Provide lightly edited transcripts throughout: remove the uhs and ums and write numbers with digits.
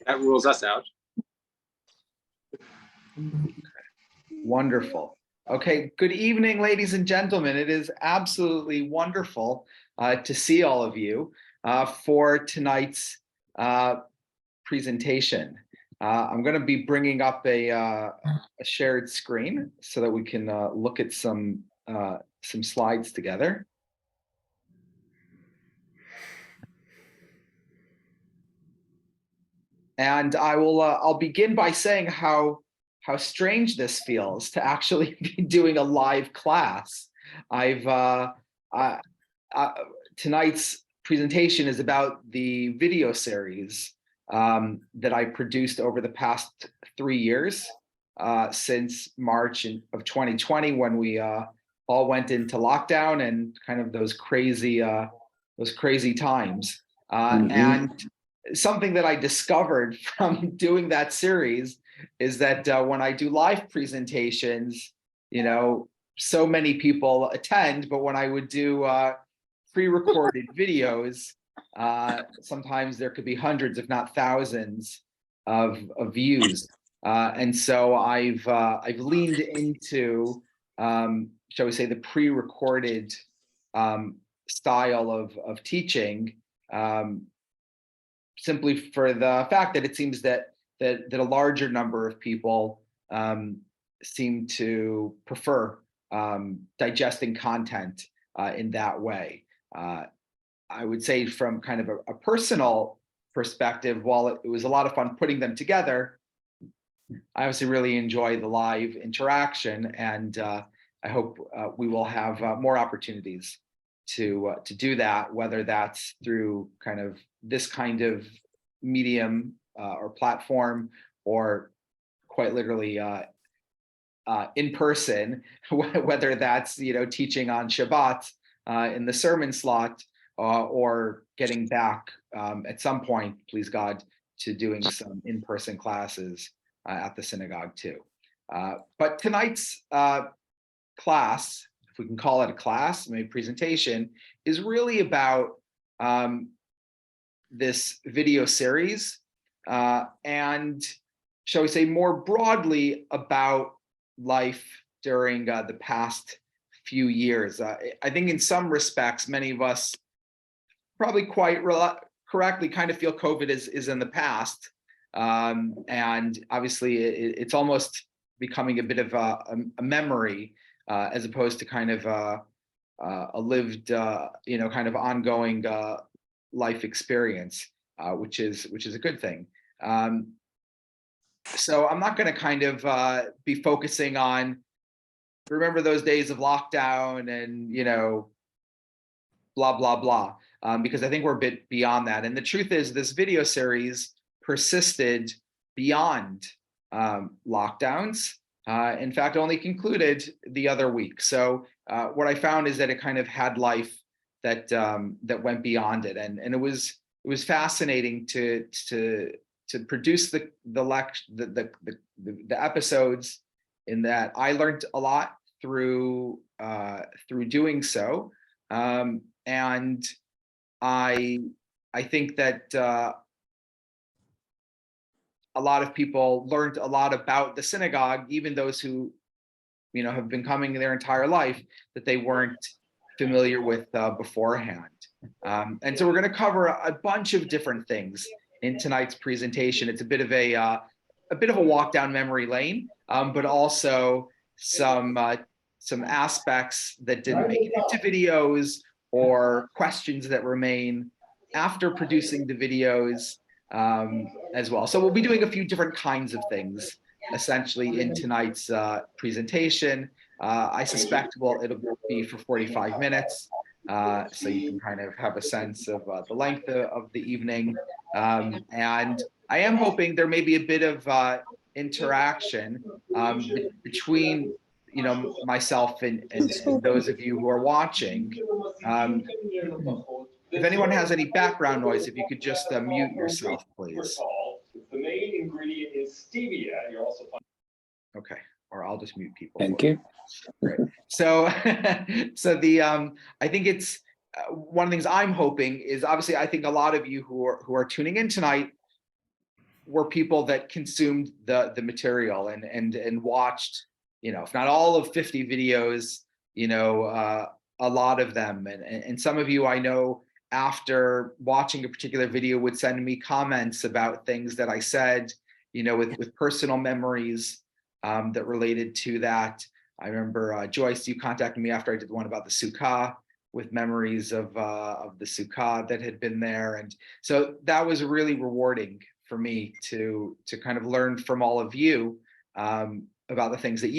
That rules us out. Wonderful. Okay, good evening, ladies and gentlemen. It is absolutely wonderful to see all of you for tonight's presentation. I'm going to be bringing up a shared screen so that we can look at some slides together. And I'll begin by saying how strange this feels to actually be doing a live class. Tonight's presentation is about the video series that I produced over the past 3 years, since March of 2020, when we all went into lockdown and kind of those crazy times. And something that I discovered from doing that series is that when I do live presentations, so many people attend, but when I would do pre-recorded videos, sometimes there could be hundreds, if not thousands, of views. And so I've leaned into, shall we say, the pre-recorded style of teaching, simply for the fact that it seems that a larger number of people seem to prefer digesting content in that way. I would say from kind of a personal perspective, while it was a lot of fun putting them together, I obviously really enjoy the live interaction, and I hope we will have more opportunities to do that, whether that's through kind of this kind of medium or platform, or quite literally in person, whether that's teaching on Shabbat in the sermon slot, or getting back at some point, please God, to doing some in-person classes at the synagogue too. But tonight's class, if we can call it a class, maybe presentation, is really about this video series, and shall we say more broadly about life during the past few years. I think in some respects, many of us probably quite correctly kind of feel COVID is in the past, and obviously it's almost becoming a bit of a memory, as opposed to kind of a lived, kind of ongoing life experience, which is a good thing. So I'm not going to kind of be focusing on remember those days of lockdown and blah blah blah, because I think we're a bit beyond that. And the truth is, this video series persisted beyond lockdowns. In fact, only concluded the other week. So what I found is that it kind of had life that went beyond it, and it was fascinating to produce the episodes, in that I learned a lot through doing so, and I think that a lot of people learned a lot about the synagogue, even those who have been coming their entire life, that they weren't familiar with beforehand. And so we're going to cover a bunch of different things in tonight's presentation. It's a bit of a walk down memory lane, but also some aspects that didn't make it into videos, or questions that remain after producing the videos as well. So we'll be doing a few different kinds of things essentially in tonight's presentation. I suspect it'll be for 45 minutes, so you can kind of have a sense of the length of the evening. And I am hoping there may be a bit of interaction between myself and those of you who are watching. If anyone has any background noise, if you could just mute yourself, please. The main ingredient is stevia. You're also okay, or I'll just mute people. Thank you. Great. So, I think it's one of the things I'm hoping is, obviously, I think a lot of you who are tuning in tonight were people that consumed the material and watched, if not all of 50 videos, a lot of them. And some of you I know, after watching a particular video, would send me comments about things that I said, with personal memories that related to that. I remember Joyce, you contacted me after I did one about the Sukkah, with memories of the Sukkah that had been there. And so that was really rewarding for me to kind of learn from all of you about the things that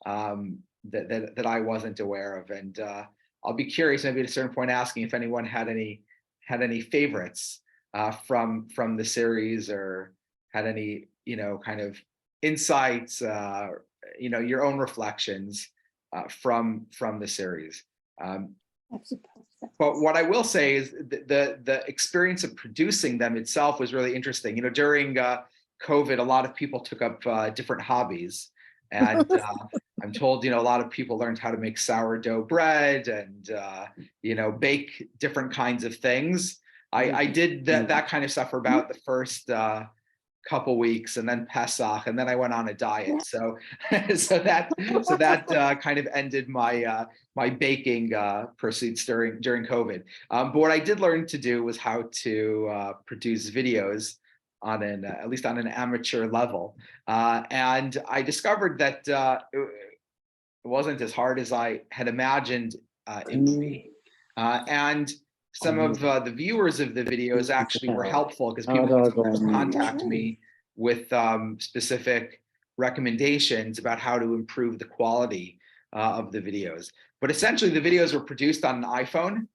that I wasn't aware of. And I'll be curious, maybe at a certain point, asking if anyone had any favorites from the series, or had any kind of insights, your own reflections from the series. But what I will say is the experience of producing them itself was really interesting. During COVID, a lot of people took up different hobbies, and I'm told a lot of people learned how to make sourdough bread and bake different kinds of things. I did that kind of stuff for about the first couple weeks, and then Pesach, and then I went on a diet. So that kind of ended my my baking pursuits during COVID. But what I did learn to do was how to produce videos on at least on an amateur level, and I discovered that it wasn't as hard as I had imagined it would be, and some of the viewers of the videos actually were helpful, because people would contact me with specific recommendations about how to improve the quality of the videos. But essentially, the videos were produced on an iPhone.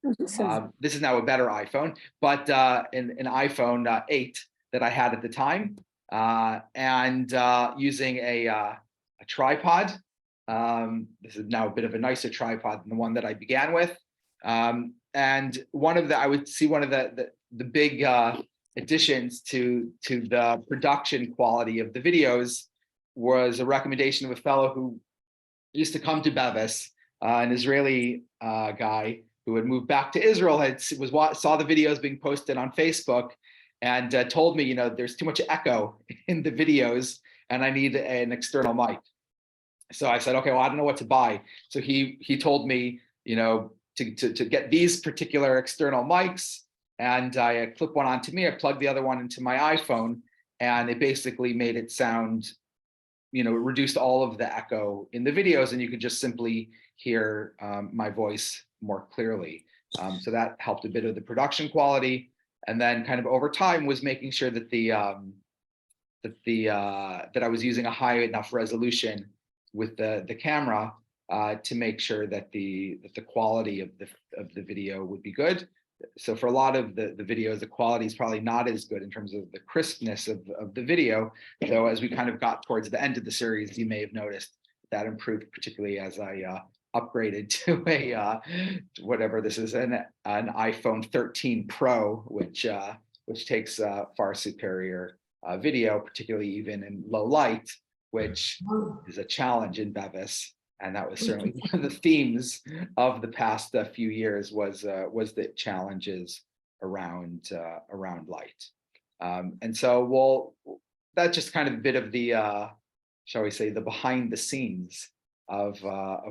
This is now a better iPhone, but an iPhone 8 that I had at the time, and using a tripod. This is now a bit of a nicer tripod than the one that I began with. And one of the big additions to the production quality of the videos was a recommendation of a fellow who used to come to Bevis, an Israeli guy who had moved back to Israel, saw the videos being posted on Facebook, and told me, there's too much echo in the videos, and I need an external mic. So I said, okay, well, I don't know what to buy. So he told me, to get these particular external mics, and I clip one onto me, I plug the other one into my iPhone, and it basically made it sound, it reduced all of the echo in the videos, and you could just simply hear my voice more clearly. So that helped a bit of the production quality. And then kind of over time was making sure that that I was using a high enough resolution with the camera to make sure that the quality of the video would be good. So for a lot of the videos, the quality is probably not as good in terms of the crispness of the video. So as we kind of got towards the end of the series, you may have noticed that improved, particularly as I upgraded to a whatever this is, an iPhone 13 Pro, which takes far superior video, particularly even in low light, which is a challenge in Bevis. And that was certainly one of the themes of the past few years was the challenges around light. And so, that's just kind of a bit of the, shall we say, the behind the scenes of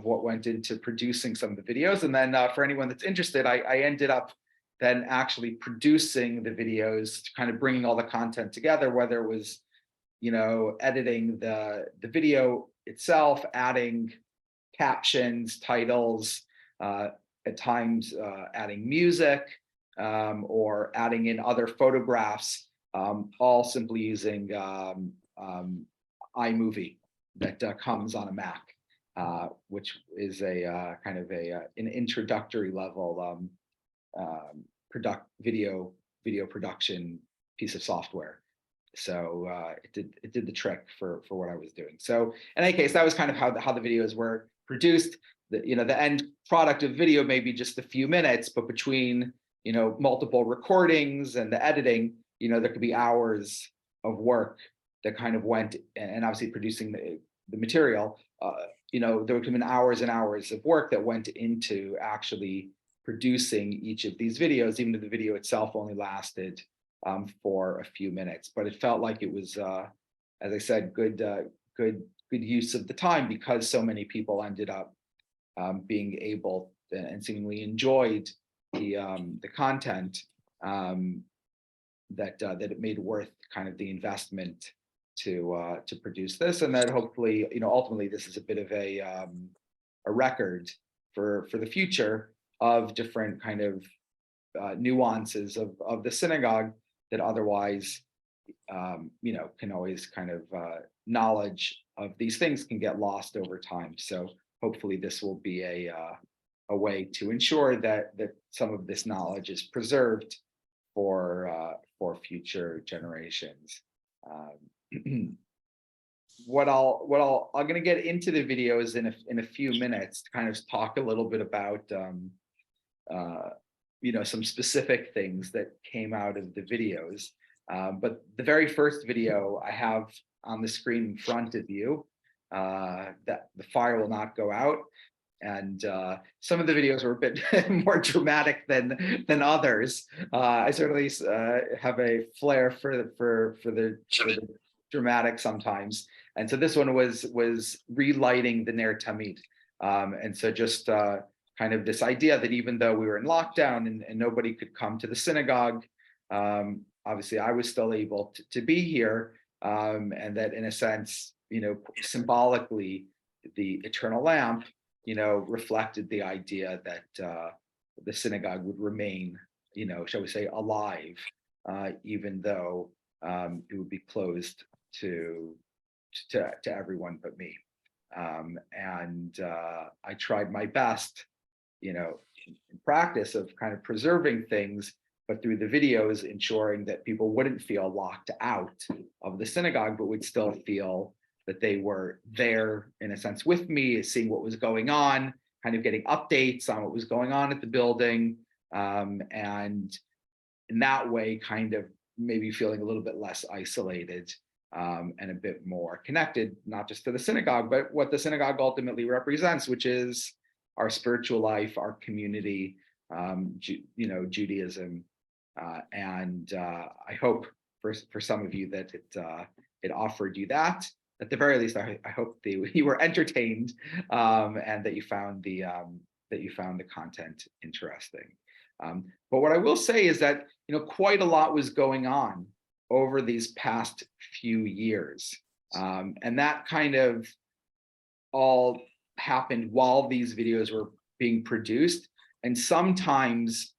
what went into producing some of the videos. And then for anyone that's interested, I ended up then actually producing the videos, kind of bringing all the content together, whether it was, editing the video itself, adding captions, titles, at times adding music, or adding in other photographs, all simply using iMovie that comes on a Mac, which is a kind of an introductory level video production piece of software. So it did the trick for what I was doing. So in any case, that was kind of how the videos were produced. The end product of video may be just a few minutes, but between multiple recordings and the editing, there could be hours of work that kind of went, and obviously producing the material. There would have been hours and hours of work that went into actually producing each of these videos, even if the video itself only lasted for a few minutes. But it felt like it was, as I said, good use of the time, because so many people ended up being able and seemingly enjoyed the content, that it made worth kind of the investment to produce this, and that hopefully, ultimately this is a bit of a record for the future of different kind of nuances of the synagogue that otherwise, can always kind of knowledge of these things can get lost over time. So hopefully this will be a way to ensure that some of this knowledge is preserved for future generations. I'm going to get into the videos in a few minutes to kind of talk a little bit about some specific things that came out of the videos. But the very first video I have on the screen in front of you, that the fire will not go out. And some of the videos were a bit more dramatic than others. I certainly have a flair for the dramatic sometimes. And so this one was relighting the Ner Tamid. And so just kind of this idea that even though we were in lockdown and nobody could come to the synagogue, obviously I was still able to be here, and that in a sense, symbolically, the eternal lamp, reflected the idea that the synagogue would remain, shall we say, alive, even though it would be closed to everyone but me. And I tried my best, in practice of kind of preserving things, but through the videos, ensuring that people wouldn't feel locked out of the synagogue, but would still feel that they were there in a sense with me, seeing what was going on, kind of getting updates on what was going on at the building. And in that way, kind of maybe feeling a little bit less isolated, and a bit more connected, not just to the synagogue, but what the synagogue ultimately represents, which is our spiritual life, our community, Judaism. And I hope for some of you that it offered you that. At the very least, I hope you were entertained, and that you found the content interesting. But what I will say is that quite a lot was going on over these past few years, and that kind of all happened while these videos were being produced, and sometimes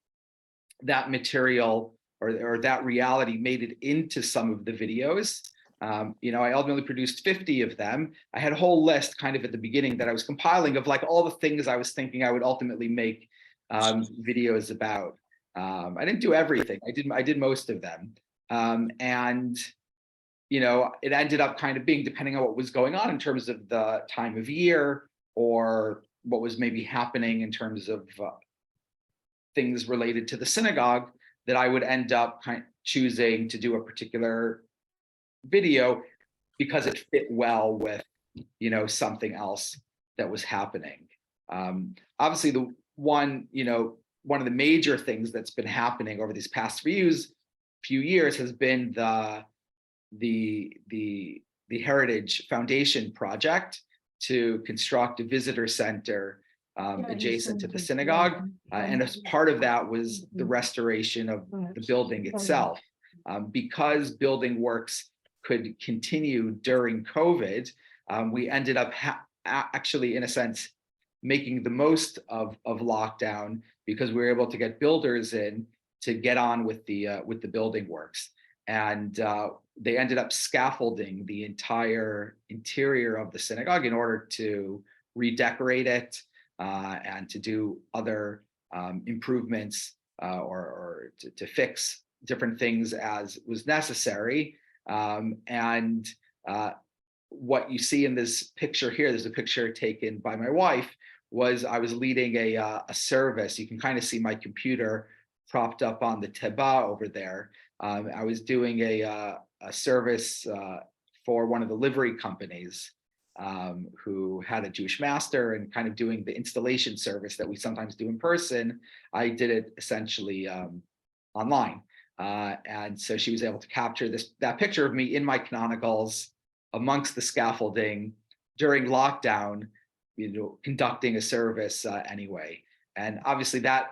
that material or that reality made it into some of the videos. I ultimately produced 50 of them. I had a whole list kind of at the beginning that I was compiling of like all the things I was thinking I would ultimately make videos about. I didn't do everything. I did most of them. And it ended up kind of being, depending on what was going on in terms of the time of year or what was maybe happening in terms of things related to the synagogue, that I would end up kind of choosing to do a particular video because it fit well with something else that was happening. Obviously, the one of the major things that's been happening over these past few years has been the Heritage Foundation project to construct a visitor center adjacent to the synagogue, and as part of that was the restoration of the building itself. Because building works could continue during COVID, we ended up actually, in a sense, making the most of lockdown, because we were able to get builders in to get on with the building works, and they ended up scaffolding the entire interior of the synagogue in order to redecorate it and to do other improvements or to fix different things as was necessary. And what you see in this picture here, there's a picture taken by my wife, I was leading a service. You can kind of see my computer propped up on the teba over there. I was doing a service for one of the livery companies who had a Jewish master, and kind of doing the installation service that we sometimes do in person. I did it essentially online. And so she was able to capture that picture of me in my canonicals amongst the scaffolding during lockdown, conducting a service anyway. And obviously that,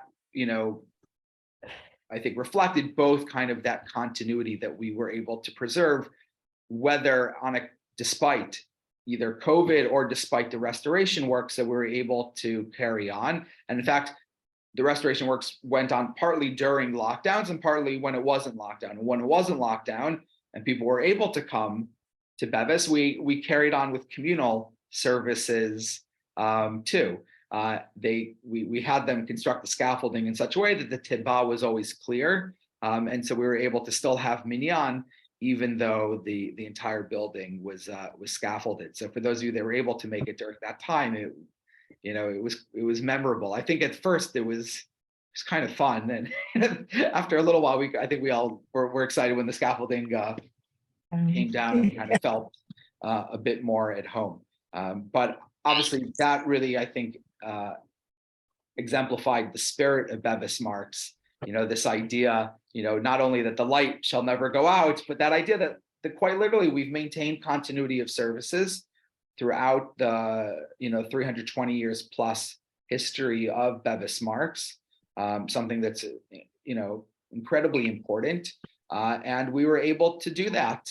I think reflected both kind of that continuity that we were able to preserve, whether despite either COVID or despite the restoration works that we were able to carry on. And in fact, the restoration works went on partly during lockdowns and partly when it wasn't lockdown. And when it wasn't lockdown and people were able to come to Bevis, we carried on with communal services too. We had them construct the scaffolding in such a way that the tidbah was always clear. And so we were able to still have minyan, even though the entire building was scaffolded. So for those of you that were able to make it during that time, it was memorable. I think at first it was kind of fun, and after a little while, I think we all were excited when the scaffolding came down and we kind of felt a bit more at home. But obviously, that really, I think, exemplified the spirit of Bevis Marks. This idea, not only that the light shall never go out, but that idea that quite literally we've maintained continuity of services throughout the 320 years plus history of Bevis Marks, something that's incredibly important, and we were able to do that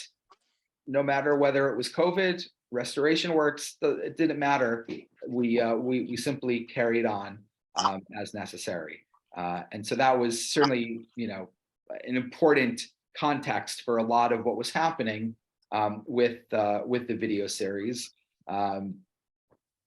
no matter whether it was COVID, restoration works. It didn't matter. We simply carried on as necessary, and so that was certainly an important context for a lot of what was happening with the video series.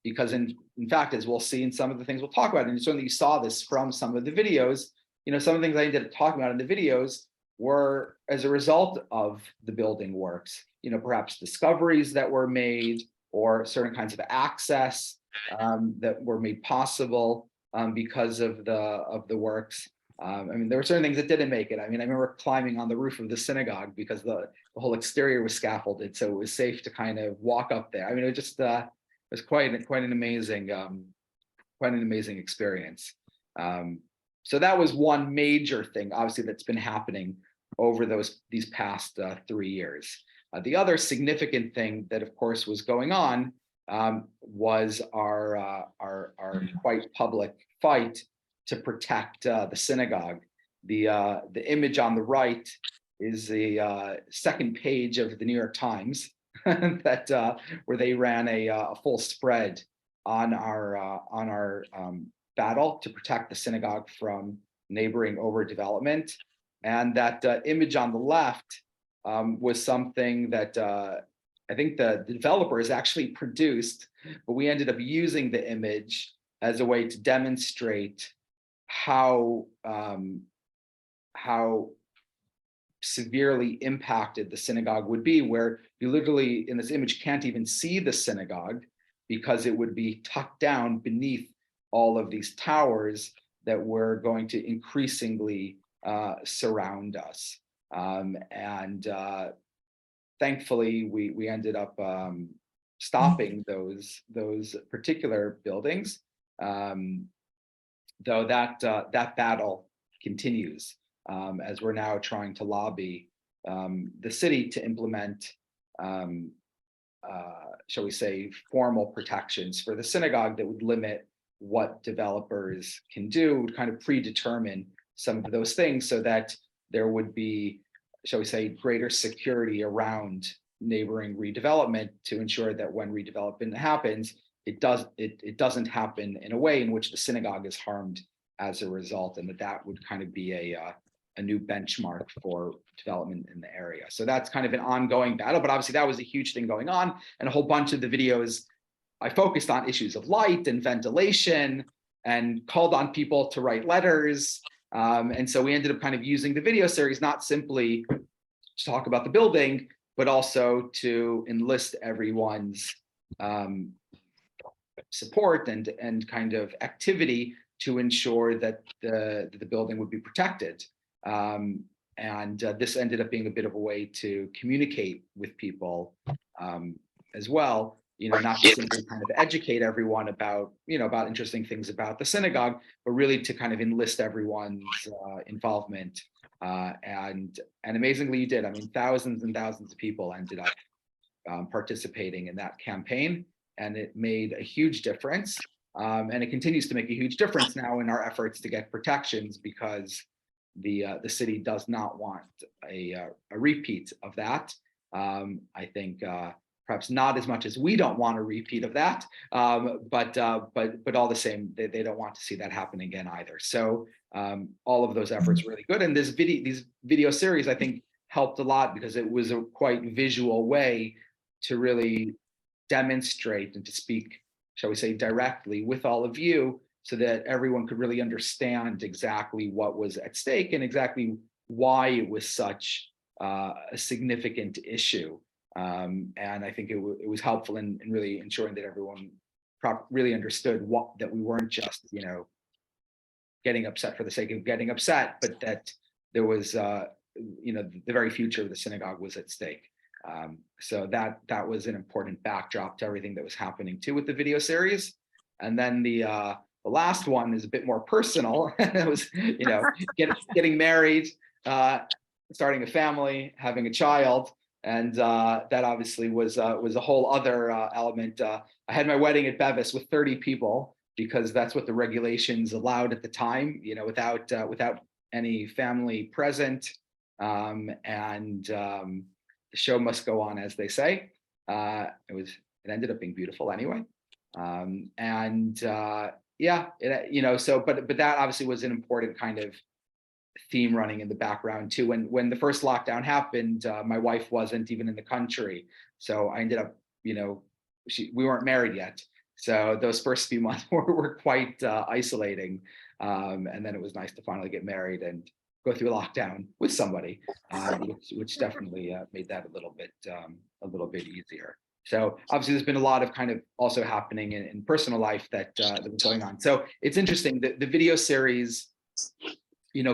Because in fact, as we'll see in some of the things we'll talk about, and certainly you saw this from some of the videos, some of the things I ended up talking about in the videos were as a result of the building works, perhaps discoveries that were made or certain kinds of access that were made possible because of the works. There were certain things that didn't make it. I remember climbing on the roof of the synagogue because the whole exterior was scaffolded, so it was safe to kind of walk up there. It just was quite an amazing experience. So that was one major thing, obviously, that's been happening over these past 3 years. The other significant thing that, of course, was going on was our quite public fight to protect the synagogue. The image on the right is the second page of the New York Times that where they ran a full spread on our battle to protect the synagogue from neighboring overdevelopment. And that image on the left was something that I think the developers actually produced, but we ended up using the image as a way to demonstrate how severely impacted the synagogue would be, where you literally in this image can't even see the synagogue because it would be tucked down beneath all of these towers that were going to increasingly surround us. And thankfully, we ended up stopping those particular buildings, though that battle continues as we're now trying to lobby the city to implement, shall we say, formal protections for the synagogue that would limit what developers can do, would kind of predetermine some of those things so that there would be, shall we say, greater security around neighboring redevelopment to ensure that when redevelopment happens, it doesn't happen in a way in which the synagogue is harmed as a result, and that would kind of be a new benchmark for development in the area. So that's kind of an ongoing battle, but obviously that was a huge thing going on, and a whole bunch of the videos I focused on issues of light and ventilation and called on people to write letters. And so we ended up kind of using the video series, not simply to talk about the building, but also to enlist everyone's support and kind of activity to ensure that the building would be protected. And this ended up being a bit of a way to communicate with people as well, not just simply kind of educate everyone about interesting things about the synagogue, but really to kind of enlist everyone's involvement And amazingly, you did. I mean, thousands and thousands of people ended up participating in that campaign, and it made a huge difference. And it continues to make a huge difference now in our efforts to get protections, because the city does not want a repeat of that. I think perhaps not as much as we don't want a repeat of that, but all the same, they don't want to see that happen again either. So all of those efforts are really good, and these video series, I think, helped a lot, because it was a quite visual way to really demonstrate and to speak, shall we say, directly with all of you, so that everyone could really understand exactly what was at stake and exactly why it was such a significant issue. And I think it was helpful in really ensuring that everyone really understood that we weren't just, getting upset for the sake of getting upset, but that there was, the very future of the synagogue was at stake. So that was an important backdrop to everything that was happening too with the video series. And then the last one is a bit more personal. It was, getting married, starting a family, having a child. And that obviously was a whole other element. I had my wedding at Bevis with 30 people, because that's what the regulations allowed at the time, without any family present. The show must go on, as they say. It ended up being beautiful anyway. But that obviously was an important kind of theme running in the background too. When the first lockdown happened, my wife wasn't even in the country, so I ended up, we weren't married yet, so those first few months were quite isolating. And then it was nice to finally get married and go through lockdown with somebody, which definitely made that a little bit easier. So obviously there's been a lot of kind of also happening in personal life that was going on. So it's interesting that the video series,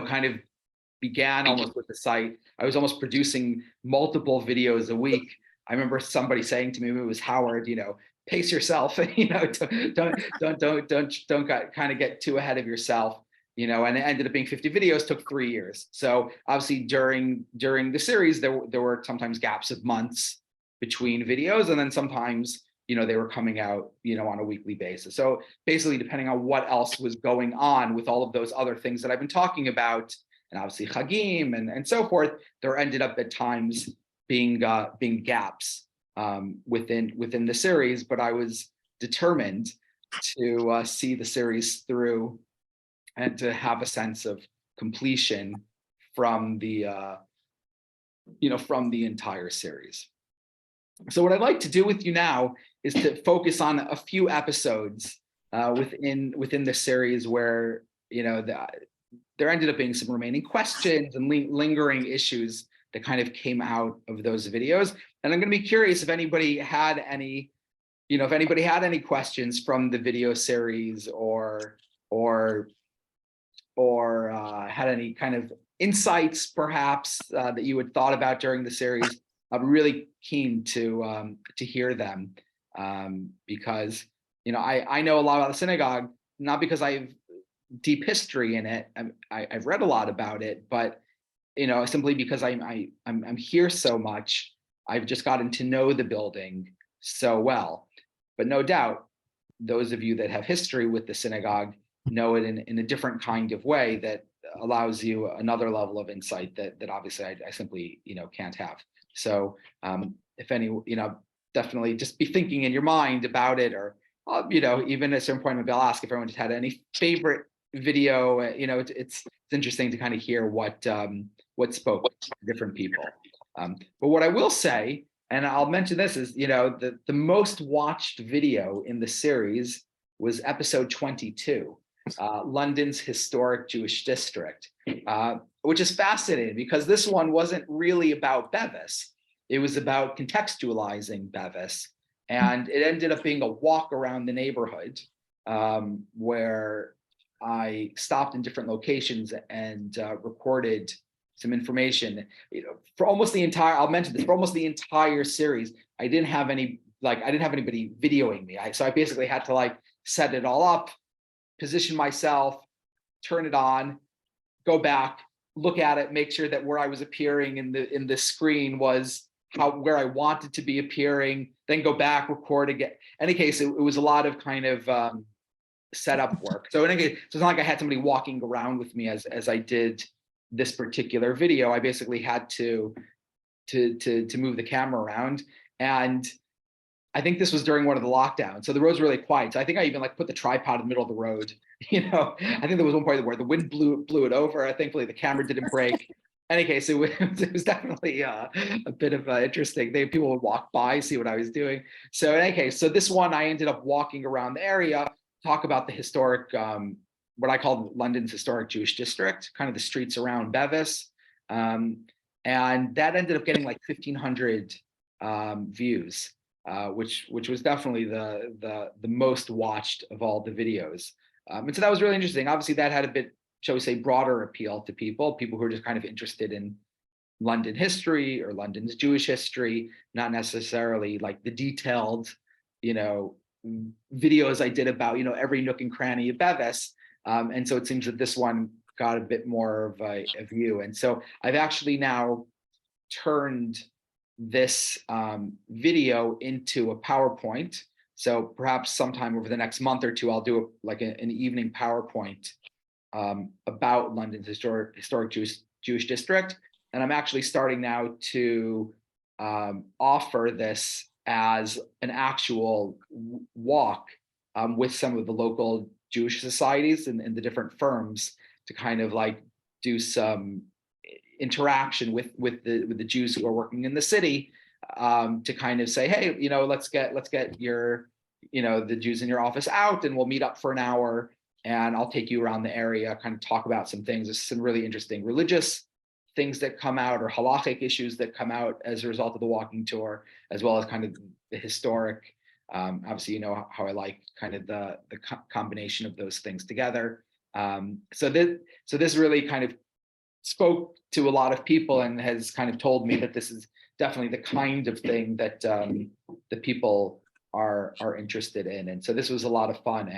kind of began almost with the site. I was almost producing multiple videos a week. I remember somebody saying to me, it was Howard, pace yourself, don't kind of get too ahead of yourself. And it ended up being 50 videos, took 3 years. So obviously during the series, there were sometimes gaps of months between videos, and then sometimes, they were coming out, on a weekly basis. So basically, depending on what else was going on with all of those other things that I've been talking about, and obviously Chagim and so forth, there ended up at times being gaps within the series. But I was determined to see the series through, and to have a sense of completion from the entire series. So what I'd like to do with you now is to focus on a few episodes within the series where there ended up being some remaining questions and lingering issues that kind of came out of those videos. And I'm going to be curious if anybody had any questions from the video series, or had any kind of insights perhaps that you had thought about during the series. I'm really keen to hear them, because I know a lot about the synagogue, not because I have deep history in it. I've read a lot about it, but simply because I'm here so much. I've just gotten to know the building so well. But no doubt, those of you that have history with the synagogue know it in a different kind of way that allows you another level of insight that obviously I simply can't have. So if any, definitely just be thinking in your mind about it, or even at a certain point maybe I'll ask if everyone just had any favorite video. It's interesting to kind of hear what spoke to different people. But what I will say, and I'll mention this, is the most watched video in the series was episode 22. London's historic Jewish district, which is fascinating because this one wasn't really about Bevis. It was about contextualizing Bevis, and it ended up being a walk around the neighborhood where I stopped in different locations and recorded some information. For almost the entire, I'll mention this, for almost the entire series, I didn't have anybody videoing me. So I basically had to set it all up, position myself, turn it on, go back, look at it, make sure that where I was appearing in the screen was where I wanted to be appearing, then go back, record again. In any case, it was a lot of kind of setup work. So in any case, so it's not like I had somebody walking around with me as I did this particular video. I basically had to move the camera around. And I think this was during one of the lockdowns. So the road's really quiet. So I think I even like put the tripod in the middle of the road. I think there was one point where the wind blew it over. Thankfully the camera didn't break. In any case, it was definitely a bit of interesting. People would walk by, see what I was doing. So in any case, so this one, I ended up walking around the area, talk about the historic, what I call London's historic Jewish district, kind of the streets around Bevis. And that ended up getting like 1,500 views. Which was definitely the most watched of all the videos. And so that was really interesting. Obviously that had a bit, shall we say, broader appeal to people who are just kind of interested in London history or London's Jewish history, not necessarily like the detailed, videos I did about, every nook and cranny of Bevis. And so it seems that this one got a bit more of a view. And so I've actually now turned this video into a PowerPoint. So perhaps sometime over the next month or two, I'll do an evening PowerPoint about London's historic Jewish district. And I'm actually starting now to offer this as an actual walk with some of the local Jewish societies and the different firms to kind of like do some interaction with the Jews who are working in the city, to kind of say, hey, let's get your, the Jews in your office out, and we'll meet up for an hour, and I'll take you around the area, kind of talk about some things. There's some really interesting religious things that come out, or halachic issues that come out as a result of the walking tour, as well as kind of the historic. Obviously, how I like kind of the combination of those things together. So this really kind of spoke to a lot of people and has kind of told me that this is definitely the kind of thing that the people are interested in. And so this was a lot of fun.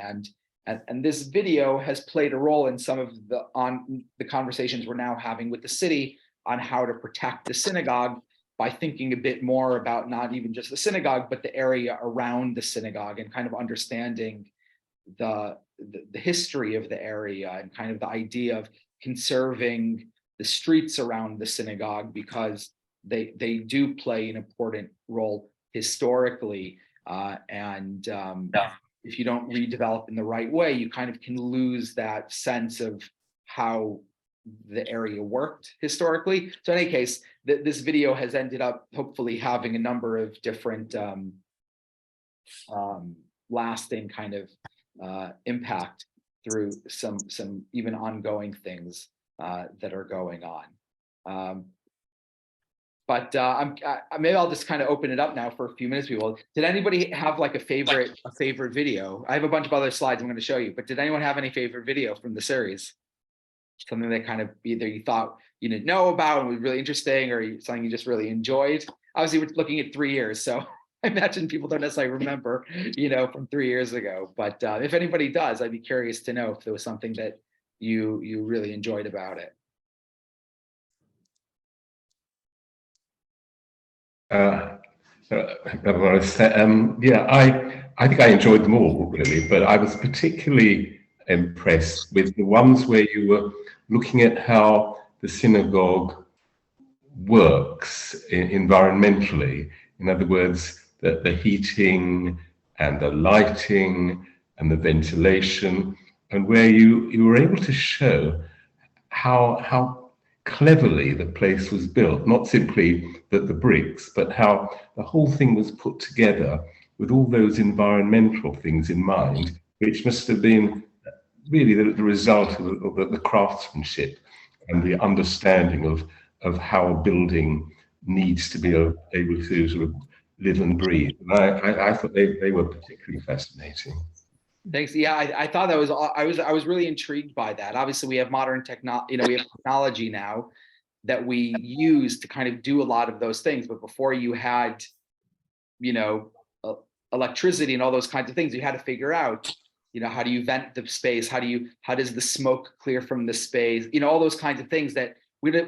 And this video has played a role in some of the conversations we're now having with the city on how to protect the synagogue, by thinking a bit more about not even just the synagogue, but the area around the synagogue, and kind of understanding the history of the area, and kind of the idea of conserving the streets around the synagogue, because they do play an important role historically. If you don't redevelop in the right way, you kind of can lose that sense of how the area worked historically. So in any case, this video has ended up hopefully having a number of different lasting kind of impact through some even ongoing things that are going on. Maybe I'll just kind of open it up now for a few minutes, people. Did anybody have like a favorite video? I have a bunch of other slides I'm going to show you, but did anyone have any favorite video from the series? Something that kind of either you thought you didn't know about and was really interesting, or something you just really enjoyed? Obviously, we're looking at 3 years, so I imagine people don't necessarily remember, from 3 years ago. But if anybody does, I'd be curious to know if there was something that you really enjoyed about it. Rabbi Morris, I think I enjoyed them all, really, but I was particularly impressed with the ones where you were looking at how the synagogue works environmentally. In other words, the heating and the lighting and the ventilation, and where you were able to show how cleverly the place was built, not simply the bricks, but how the whole thing was put together with all those environmental things in mind, which must have been really the result of the craftsmanship and the understanding of how a building needs to be able to sort of live and breathe. And I thought they were particularly fascinating. Thanks. Yeah, I thought that I was really intrigued by that. Obviously, we have modern technology, we have technology now that we use to kind of do a lot of those things. But before you had, electricity and all those kinds of things, you had to figure out, how do you vent the space? How does the smoke clear from the space? All those kinds of things that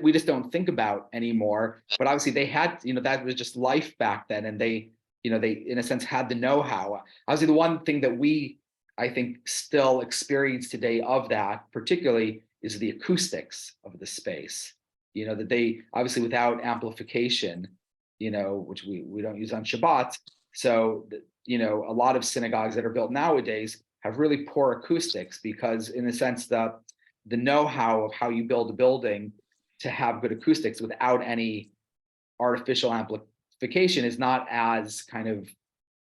we just don't think about anymore. But obviously they had, that was just life back then, and they in a sense had the know-how. Obviously, the one thing that I think still experience today of that particularly is the acoustics of the space. That they obviously, without amplification, which we don't use on Shabbat. So, a lot of synagogues that are built nowadays have really poor acoustics because, in a sense, the know-how of how you build a building to have good acoustics without any artificial amplification is not as kind of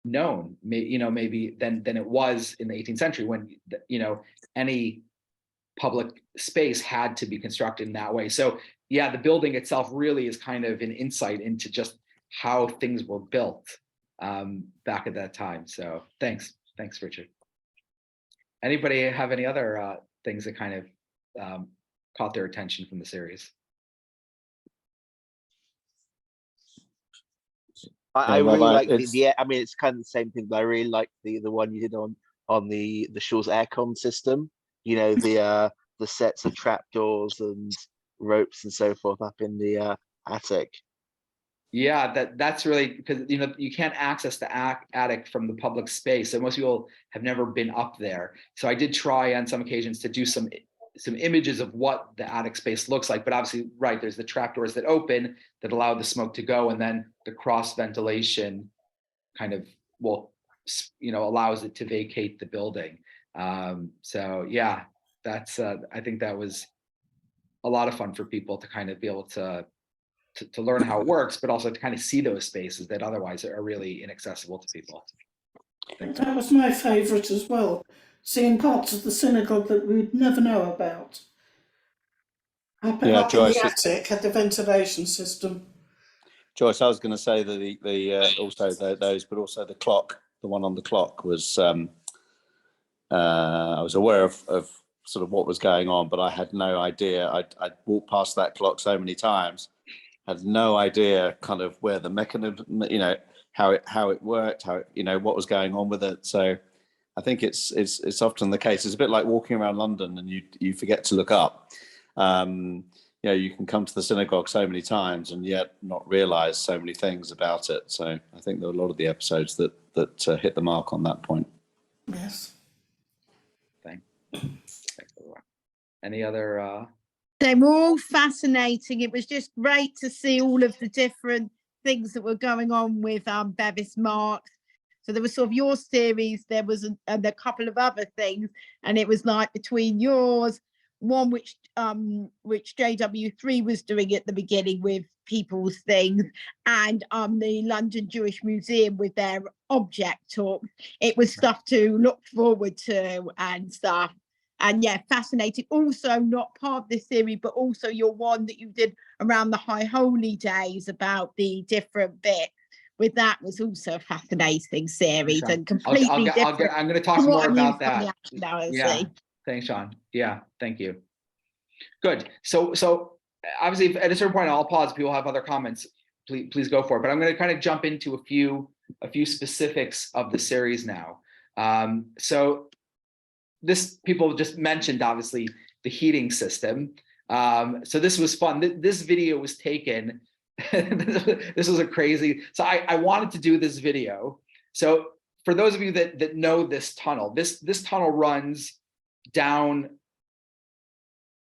known, maybe than it was in the 18th century when, any public space had to be constructed in that way. So yeah, the building itself really is kind of an insight into just how things were built back at that time. So thanks, Richard. Anybody have any other things that kind of caught their attention from the series? I really like the I mean, it's kind of the same thing, but I really like the one you did on the Shaw's aircon system. The sets of trapdoors and ropes and so forth up in the attic. Yeah, that's really because you can't access the attic from the public space, so most people have never been up there. So I did try on some occasions to do some images of what the attic space looks like, but obviously, right, there's the trapdoors that open that allow the smoke to go, and then the cross ventilation kind of allows it to vacate the building. So yeah, that's I think that was a lot of fun for people to kind of be able to learn how it works, but also to kind of see those spaces that otherwise are really inaccessible to people. That was my favourite as well, seeing parts of the synagogue that we'd never know about. Up in the attic had the ventilation system. Joyce, I was going to say that also those, but also the clock, the one on the clock was, I was aware of sort of what was going on, but I had no idea. I'd walked past that clock so many times, had no idea kind of where the mechanism, how it worked, what was going on with it. So I think it's often the case. It's a bit like walking around London and you forget to look up. You can come to the synagogue so many times and yet not realize so many things about it. So I think there are a lot of the episodes that hit the mark on that point. Yes. Thanks, everyone. Any other? They were all fascinating. It was just great to see all of the different things that were going on with Bevis Marks. So there was sort of your series, there was a couple of other things, and it was like between yours, one which JW3 was doing at the beginning with people's things, and the London Jewish Museum with their object talk. It was stuff to look forward to and stuff. And yeah, fascinating. Also not part of this series, but also your one that you did around the High Holy Days about the different bits. With that was also a fascinating series and completely different. I'm going to talk more about that. Yeah, thanks, Sean. Yeah, thank you. Good. So obviously, at a certain point, I'll pause. If people have other comments, please go for it. But I'm going to kind of jump into a few specifics of the series now. So this, people just mentioned, obviously, the heating system. So this was fun. This video was taken. This was a crazy. So I wanted to do this video. So for those of you that know this tunnel, this tunnel runs down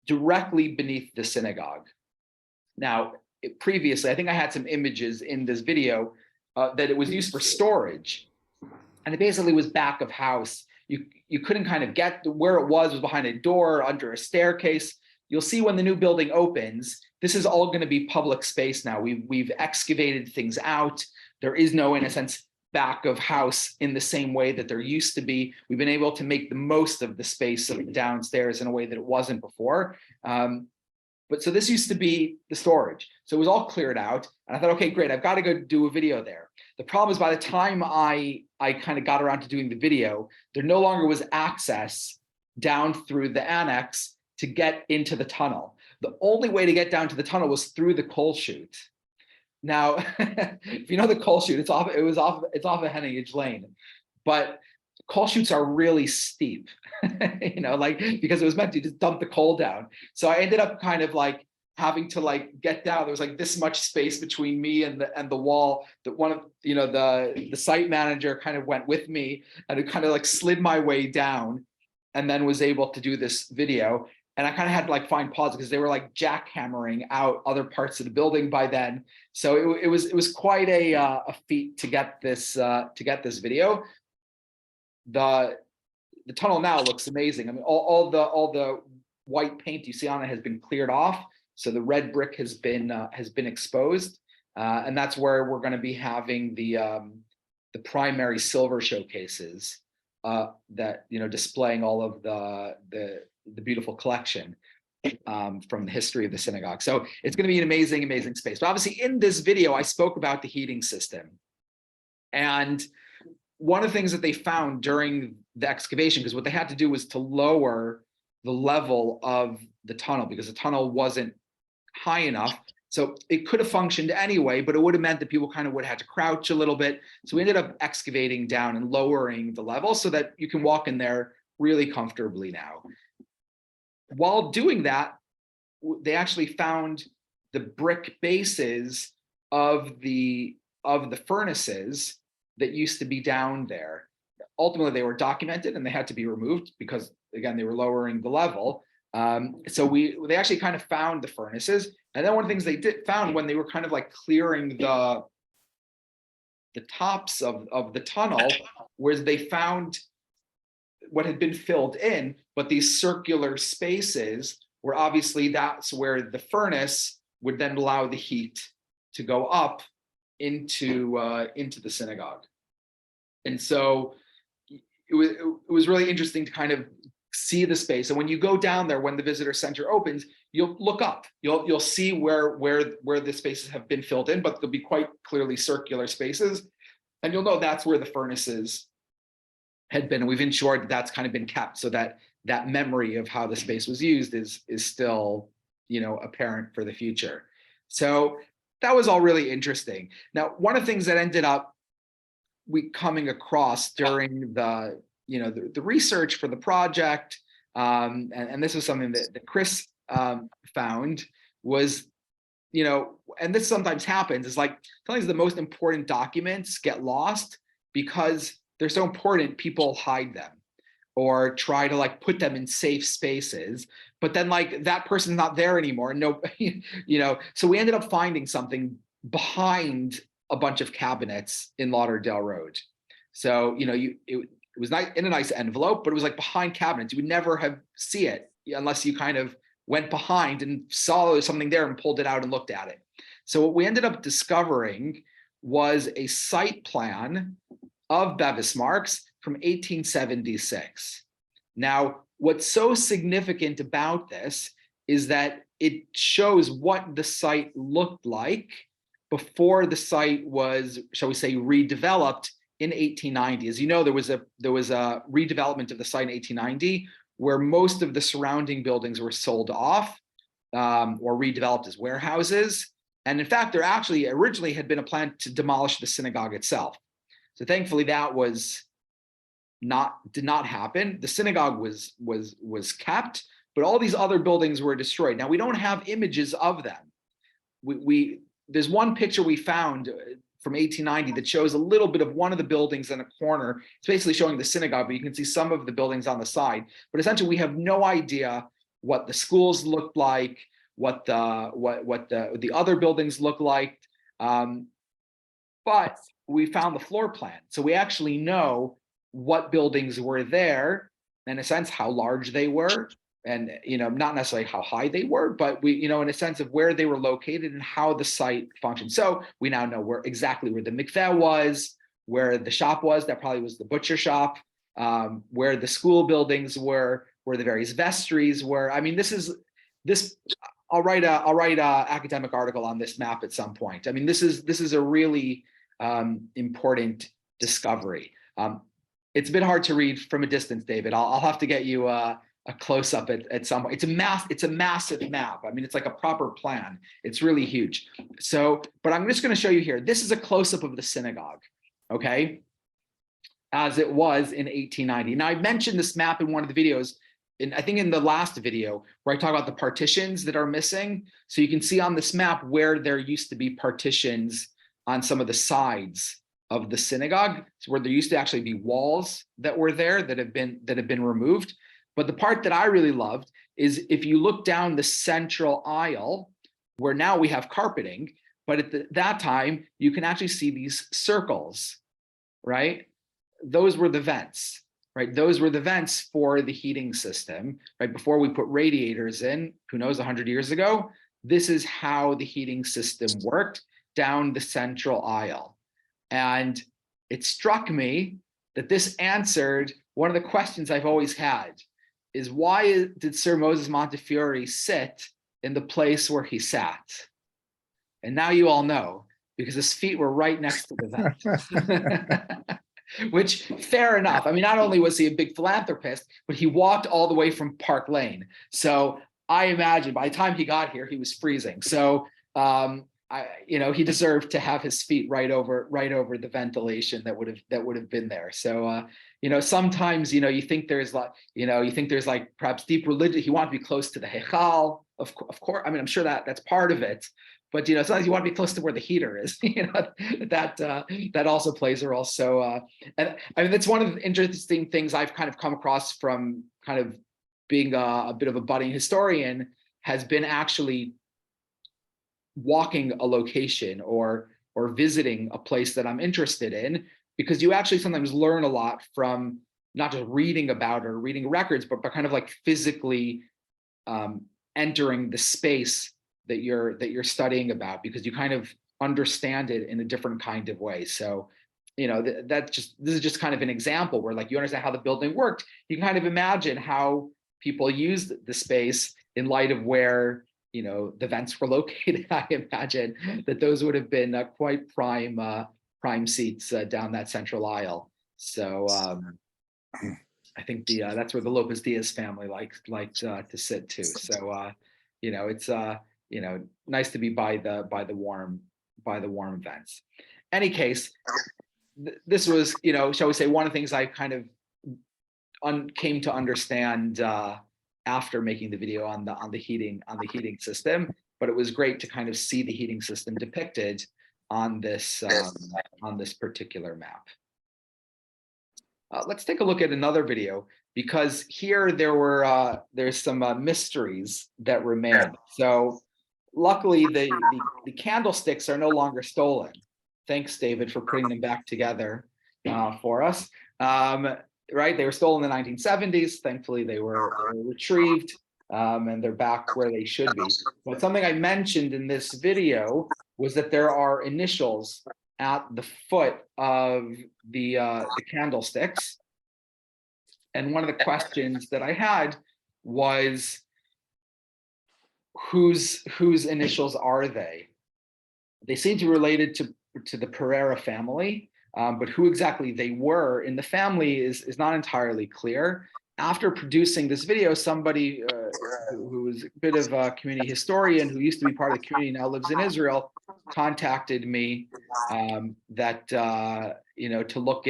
directly beneath the synagogue. Now, previously, I think I had some images in this video that it was used for storage, and it basically was back of house. You couldn't kind of get where it was behind a door, under a staircase. You'll see when the new building opens, this is all going to be public space now. We've excavated things out. There is no, in a sense, back of house in the same way that there used to be. We've been able to make the most of the space downstairs in a way that it wasn't before. But so this used to be the storage. So it was all cleared out. And I thought, okay, great, I've got to go do a video there. The problem is by the time I kind of got around to doing the video, there no longer was access down through the annex to get into the tunnel. The only way to get down to the tunnel was through the coal chute. Now, if you know the coal chute, it's off of Henning Lane, but coal chutes are really steep, because it was meant to just dump the coal down. So I ended up kind of like having to like get down. There was like this much space between me and the wall, that one of, you know, the site manager kind of went with me, and it kind of like slid my way down, and then was able to do this video. And I kind of had to like find pause because they were like jackhammering out other parts of the building by then. So it was quite a feat to get this video. The tunnel now looks amazing. I mean, all the white paint you see on it has been cleared off, so the red brick has been exposed, and that's where we're going to be having the primary silver showcases that, you know, displaying all of the beautiful collection from the history of the synagogue. So it's going to be an amazing space. But obviously, in this video, I spoke about the heating system, and one of the things that they found during the excavation, because what they had to do was to lower the level of the tunnel because the tunnel wasn't high enough. So it could have functioned anyway, but it would have meant that people kind of would have had to crouch a little bit. So we ended up excavating down and lowering the level so that you can walk in there really comfortably now. While doing that, they actually found the brick bases of the furnaces that used to be down there. Ultimately, they were documented and they had to be removed because, again, they were lowering the level. So they actually kind of found the furnaces. And then one of the things they found when they were kind of like clearing the tops of the tunnel was they found what had been filled in, but these circular spaces were obviously, that's where the furnace would then allow the heat to go up into the synagogue. And so it was really interesting to kind of see the space. And when you go down there, when the visitor center opens, you'll look up, you'll see where the spaces have been filled in, but there'll be quite clearly circular spaces. And you'll know that's where the furnaces had been. And we've ensured that's kind of been kept so that that memory of how the space was used is still, you know, apparent for the future. So that was all really interesting. Now, one of the things that ended up we coming across during the, you know, the research for the project, and this was something that Chris found was, you know, and this sometimes happens, is like sometimes the most important documents get lost because they're so important, people hide them or try to like put them in safe spaces, but then like that person's not there anymore. No, you know, so we ended up finding something behind a bunch of cabinets in Lauderdale Road. So, you know, it was nice in a nice envelope, but it was like behind cabinets. You would never see it unless you kind of went behind and saw there was something there and pulled it out and looked at it. So what we ended up discovering was a site plan of Bevis Marks from 1876. Now, what's so significant about this is that it shows what the site looked like before the site was, shall we say, redeveloped in 1890. As you know, there was a redevelopment of the site in 1890 where most of the surrounding buildings were sold off or redeveloped as warehouses. And in fact, there actually originally had been a plan to demolish the synagogue itself. So thankfully that did not happen. The synagogue was kept, but all these other buildings were destroyed. Now we don't have images of them. There's one picture we found from 1890 that shows a little bit of one of the buildings in a corner. It's basically showing the synagogue, but you can see some of the buildings on the side. But essentially, we have no idea what the schools looked like, what the other buildings look like. But we found the floor plan, so we actually know what buildings were there, in a sense, how large they were. And, you know, not necessarily how high they were, but we, you know, in a sense of where they were located and how the site functioned. So we now know exactly where the mikveh was, where the shop was, that probably was the butcher shop, where the school buildings were, where the various vestries were. I mean, I'll write a academic article on this map at some point. I mean, this is a really important discovery. It's a bit hard to read from a distance, David. I'll have to get you a close-up at some point. It's a massive map. I mean, it's like a proper plan. It's really huge. So, but I'm just going to show you here. This is a close-up of the synagogue, okay, as it was in 1890. Now, I mentioned this map in one of the videos I think in the last video where I talk about the partitions that are missing. So you can see on this map where there used to be partitions on some of the sides of the synagogue, so where there used to actually be walls that were there that have been removed. But the part that I really loved is if you look down the central aisle, where now we have carpeting, but at that time you can actually see these circles, right? Those were the vents, right? Those were the vents for the heating system, right? Before we put radiators in, who knows, 100 years ago, this is how the heating system worked down the central aisle. And it struck me that this answered one of the questions I've always had, is why did Sir Moses Montefiore sit in the place where he sat? And now you all know, because his feet were right next to the vent. Which, fair enough. I mean, not only was he a big philanthropist, but he walked all the way from Park Lane. So I imagine by the time he got here, he was freezing. So he deserved to have his feet right over the ventilation that would have been there. So sometimes you think there's like perhaps deep religion. He wanted to be close to the Heichal, of course. I mean, I'm sure that's part of it. But sometimes you want to be close to where the heater is. That also plays a role. So and I mean, that's one of the interesting things I've kind of come across from kind of being a bit of a budding historian, has been actually walking a location or visiting a place that I'm interested in, because you actually sometimes learn a lot from not just reading about or reading records, but kind of like physically entering the space that you're studying about, because you kind of understand it in a different kind of way. So this is just kind of an example where, like, you understand how the building worked. You can kind of imagine how people used the space in light of where the vents were located. I imagine that those would have been quite prime seats down that central aisle. So I think that's where the Lopez Diaz family liked to sit too. So it's nice to be by the warm vents. Any case, this was shall we say, one of the things I kind of came to understand after making the video on the heating system. But it was great to kind of see the heating system depicted on this particular map. Let's take a look at another video, because here there's some mysteries that remain. So luckily the candlesticks are no longer stolen. Thanks, David, for putting them back together for us. Right, they were stolen in the 1970s. Thankfully, they were retrieved, and they're back where they should be. But something I mentioned in this video was that there are initials at the foot of the candlesticks. And one of the questions that I had was, whose initials are they? They seem to be related to the Pereira family, but who exactly they were in the family is not entirely clear. After producing this video, somebody who was a bit of a community historian, who used to be part of the community, now lives in Israel, contacted me to look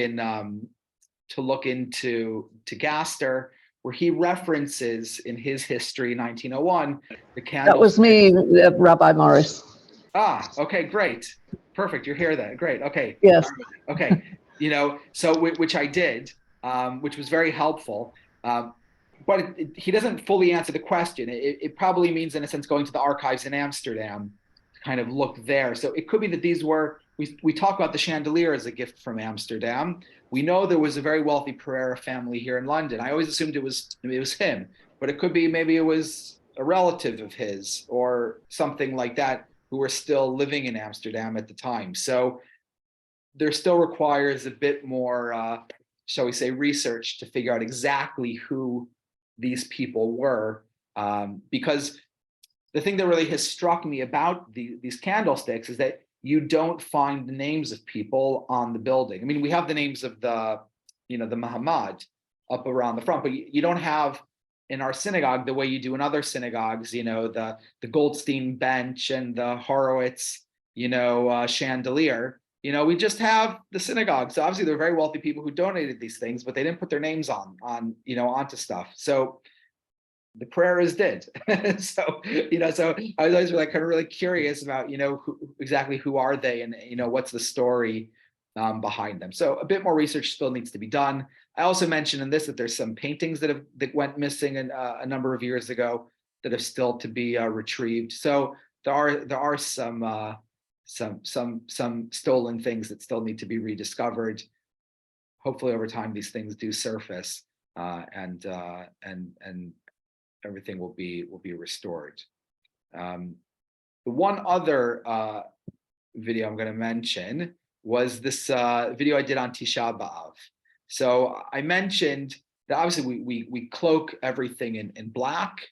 into Gaster, where he references in his history 1901 the candle. That was me, Rabbi Morris. Ah, okay, great. Perfect. You're here then. Great. Okay. Yes. Okay. So which I did, which was very helpful. But he doesn't fully answer the question. It probably means, in a sense, going to the archives in Amsterdam to kind of look there. So it could be that these were, we talk about the chandelier as a gift from Amsterdam. We know there was a very wealthy Pereira family here in London. I always assumed it was him, but it could be maybe it was a relative of his or something like that, who were still living in Amsterdam at the time. So there still requires a bit more, shall we say, research to figure out exactly who these people were. Because the thing that really has struck me about these candlesticks is that you don't find the names of people on the building. I mean, we have the names of the Muhammad up around the front, but you don't have, in our synagogue, the way you do in other synagogues, the Goldstein bench and the Horowitz, chandelier. We just have the synagogue. So obviously they're very wealthy people who donated these things, but they didn't put their names onto stuff. So the prayer is did. So, so I was always like kind of really curious about, exactly who are they and, what's the story behind them. So a bit more research still needs to be done. I also mentioned in this that there's some paintings that went missing a number of years ago that are still to be retrieved. So there are some stolen things that still need to be rediscovered. Hopefully over time these things do surface and everything will be restored. The one other video I'm going to mention was this video I did on Tisha B'Av. So I mentioned that obviously we cloak everything in black.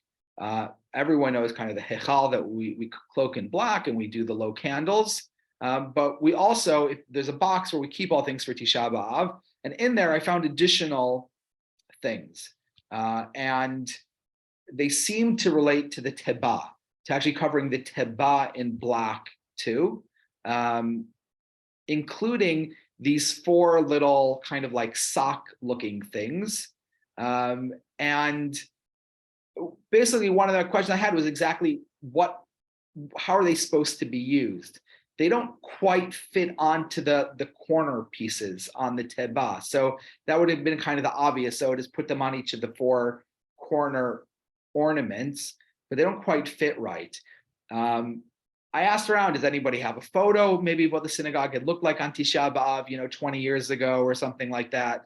Everyone knows kind of the hechal that we cloak in black and we do the low candles. But we also, if there's a box where we keep all things for Tisha B'Av, and in there I found additional things. And they seem to relate to the teba, to actually covering the teba in black too, including these 4 little kind of like sock looking things. And basically one of the questions I had was exactly how are they supposed to be used? They don't quite fit onto the corner pieces on the teba. So that would have been kind of the obvious. So just put them on each of the 4 corner ornaments, but they don't quite fit right. I asked around, does anybody have a photo, maybe what the synagogue had looked like on Tisha B'Av, 20 years ago or something like that?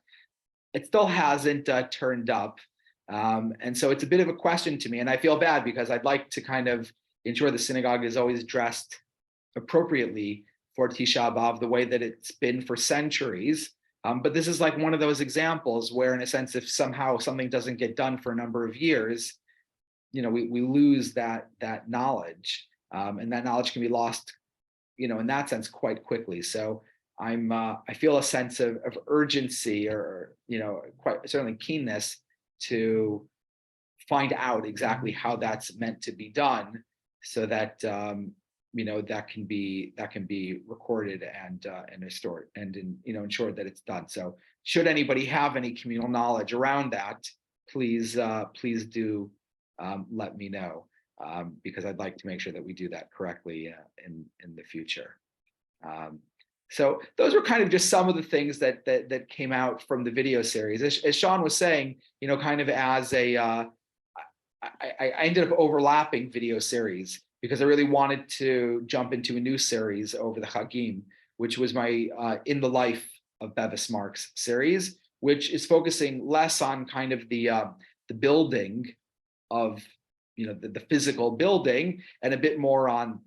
It still hasn't turned up. And so it's a bit of a question to me, and I feel bad because I'd like to kind of ensure the synagogue is always dressed appropriately for Tisha B'Av, the way that it's been for centuries. But this is like one of those examples where, in a sense, if somehow something doesn't get done for a number of years, we lose that knowledge, and that knowledge can be lost, in that sense, quite quickly. So I feel a sense of urgency, or quite certainly keenness to find out exactly how that's meant to be done, so that that can be recorded and restored and ensured that it's done. So should anybody have any communal knowledge around that, please do let me know, because I'd like to make sure that we do that correctly in the future. So those were kind of just some of the things that came out from the video series. As Sean was saying, kind of as I ended up overlapping video series because I really wanted to jump into a new series over the Chagim, which was my In the Life of Bevis Marks series, which is focusing less on kind of the building of the physical building, and a bit more on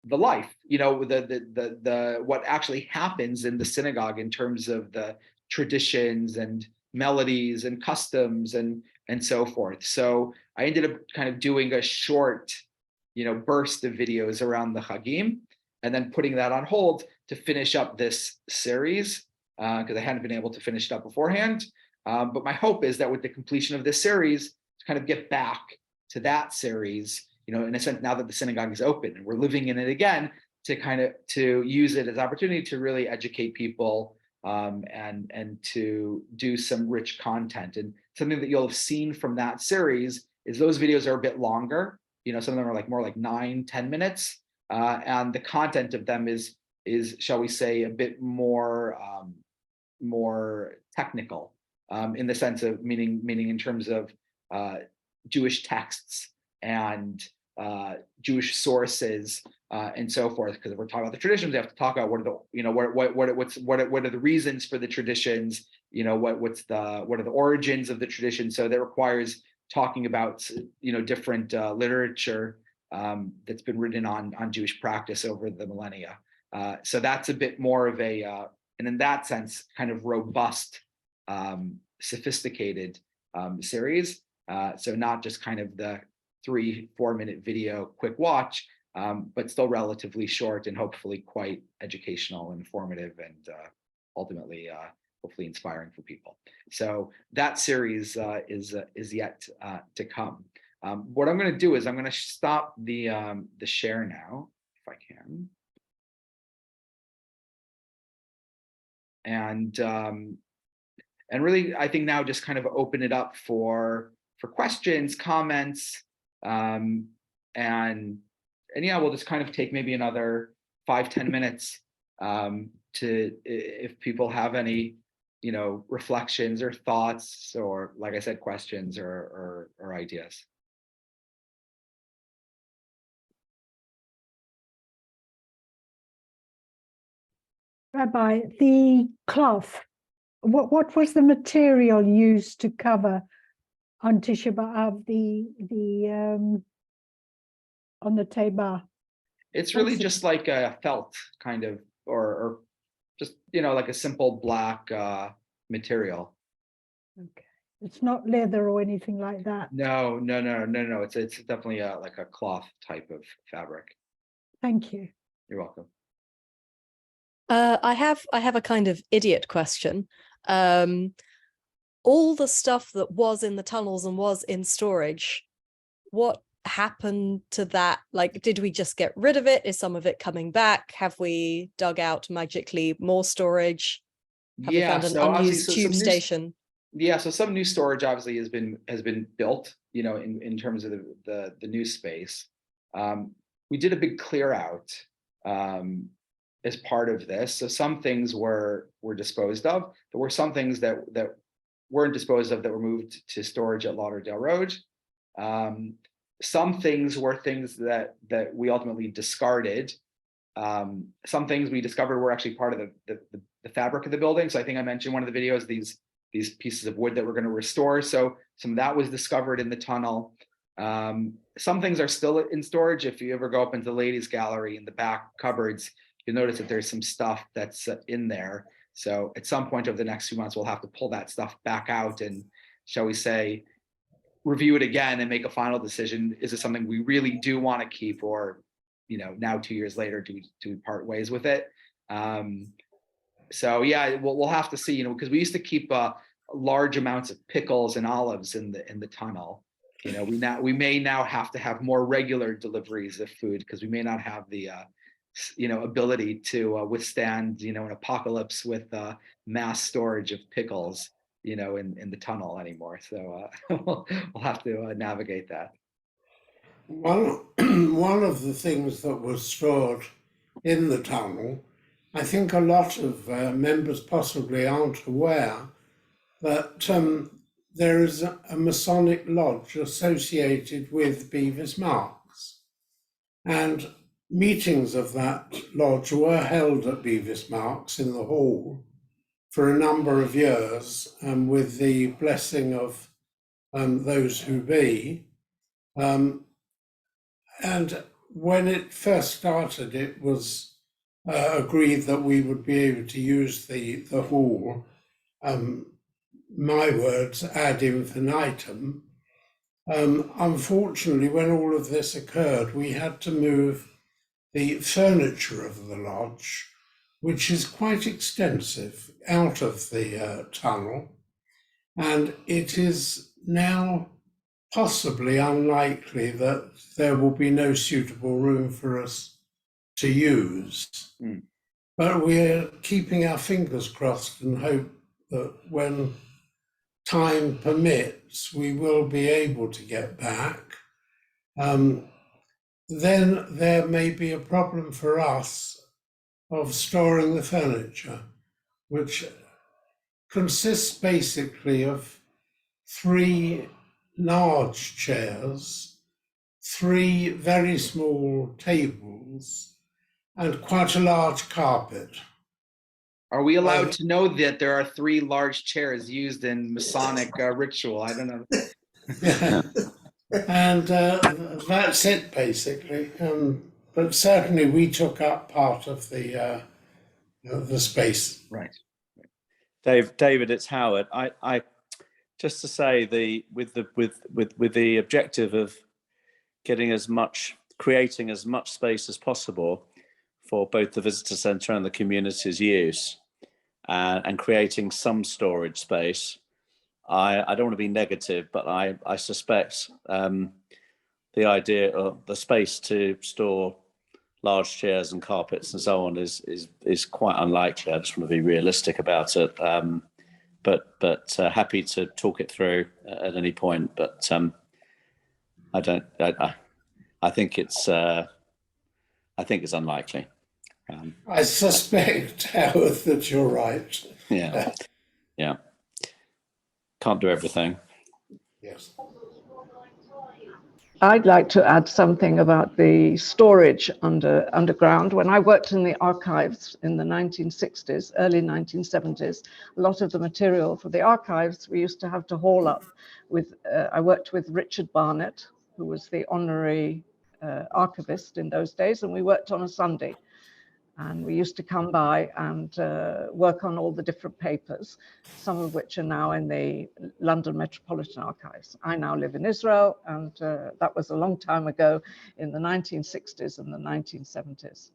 the life, the what actually happens in the synagogue in terms of the traditions and melodies and customs and so forth. So I ended up kind of doing a short burst of videos around the Chagim, and then putting that on hold to finish up this series, because I hadn't been able to finish it up beforehand. But my hope is that with the completion of this series, to kind of get back to that series, in a sense, now that the synagogue is open and we're living in it again, to use it as opportunity to really educate people, and to do some rich content. And something that you'll have seen from that series is those videos are a bit longer. Some of them are more like 9-10 minutes, and the content of them is shall we say a bit more technical, in the sense of meaning in terms of Jewish texts and Jewish sources, and so forth. Because if we're talking about the traditions, we have to talk about what are the reasons for the traditions. What are the origins of the tradition? So that requires talking about different literature that's been written on Jewish practice over the millennia. So that's a bit more of a, and in that sense, kind of robust, sophisticated series. So not just kind of the 3-4 minute video quick watch, but still relatively short and hopefully quite educational, informative, and ultimately hopefully inspiring for people. So that series is yet to come. What I'm going to do is I'm going to stop the share now, if I can, and really I think now just kind of open it up for questions, comments, and yeah, we'll just kind of take maybe another 5-10 minutes to, if people have any, reflections or thoughts, or like I said, questions or ideas. Rabbi, the cloth, what was the material used to cover on Tisha B'Av on the teba? It's really just like a felt kind of, or just, like a simple black material. Okay. It's not leather or anything like that. No. It's definitely like a cloth type of fabric. Thank you. You're welcome. I have a kind of idiot question. All the stuff that was in the tunnels and was in storage, what happened to that? Like, did we just get rid of it? Is some of it coming back? Have we dug out magically more storage? Have we found an unused tube station? So some new storage obviously has been built, in terms of the new space. We did a big clear out as part of this. So some things were disposed of. There were some things that weren't disposed of that were moved to storage at Lauderdale Road. Some things were things that we ultimately discarded. Some things we discovered were actually part of the fabric of the building. So I think I mentioned one of the videos, these pieces of wood that we're going to restore. So some of that was discovered in the tunnel. Some things are still in storage. If you ever go up into the ladies gallery in the back cupboards, you'll notice that there's some stuff that's in there. So at some point over the next few months, we'll have to pull that stuff back out and, shall we say, review it again and make a final decision. Is it something we really do want to keep, or, now 2 years later, do we part ways with it? So yeah, we'll have to see, because we used to keep large amounts of pickles and olives in the tunnel. We may now have to have more regular deliveries of food, because we may not have the ability to withstand an apocalypse with mass storage of pickles in the tunnel anymore. So we'll have to navigate that. One of the things that was stored in the tunnel, I think a lot of members possibly aren't aware that there is a Masonic lodge associated with Bevis Marks, and meetings of that lodge were held at Bevis Marks in the hall for a number of years, with the blessing of those who be. And when it first started, it was agreed that we would be able to use the hall, my words, ad infinitum. Unfortunately, when all of this occurred, we had to move the furniture of the lodge, which is quite extensive, out of the tunnel, and it is now possibly unlikely that there will be no suitable room for us to use. But we're keeping our fingers crossed and hope that when time permits, we will be able to get back. Then there may be a problem for us of storing the furniture, which consists basically of 3 large chairs, 3 very small tables, and quite a large carpet. Are we allowed to know that there are 3 large chairs used in Masonic ritual? I don't know. And that's it, basically. But certainly we took up part of the space. Right. David, it's Howard. I just to say with the objective of creating as much space as possible for both the visitor centre and the community's use, and creating some storage space. I don't want to be negative, but I suspect the idea of the space to store large chairs and carpets and so on is quite unlikely. I just want to be realistic about it. happy to talk it through at any point. But I don't. I think it's unlikely. I suspect, Howard, that you're right. Yeah. Yeah. Can't do everything. Yes. I'd like to add something about the storage underground. When I worked in the archives in the 1960s, early 1970s, a lot of the material for the archives we used to have to haul up with. I worked with Richard Barnett, who was the honorary archivist in those days, and we worked on a Sunday. And we used to come by and work on all the different papers, some of which are now in the London Metropolitan Archives. I now live in Israel, and that was a long time ago in the 1960s and the 1970s.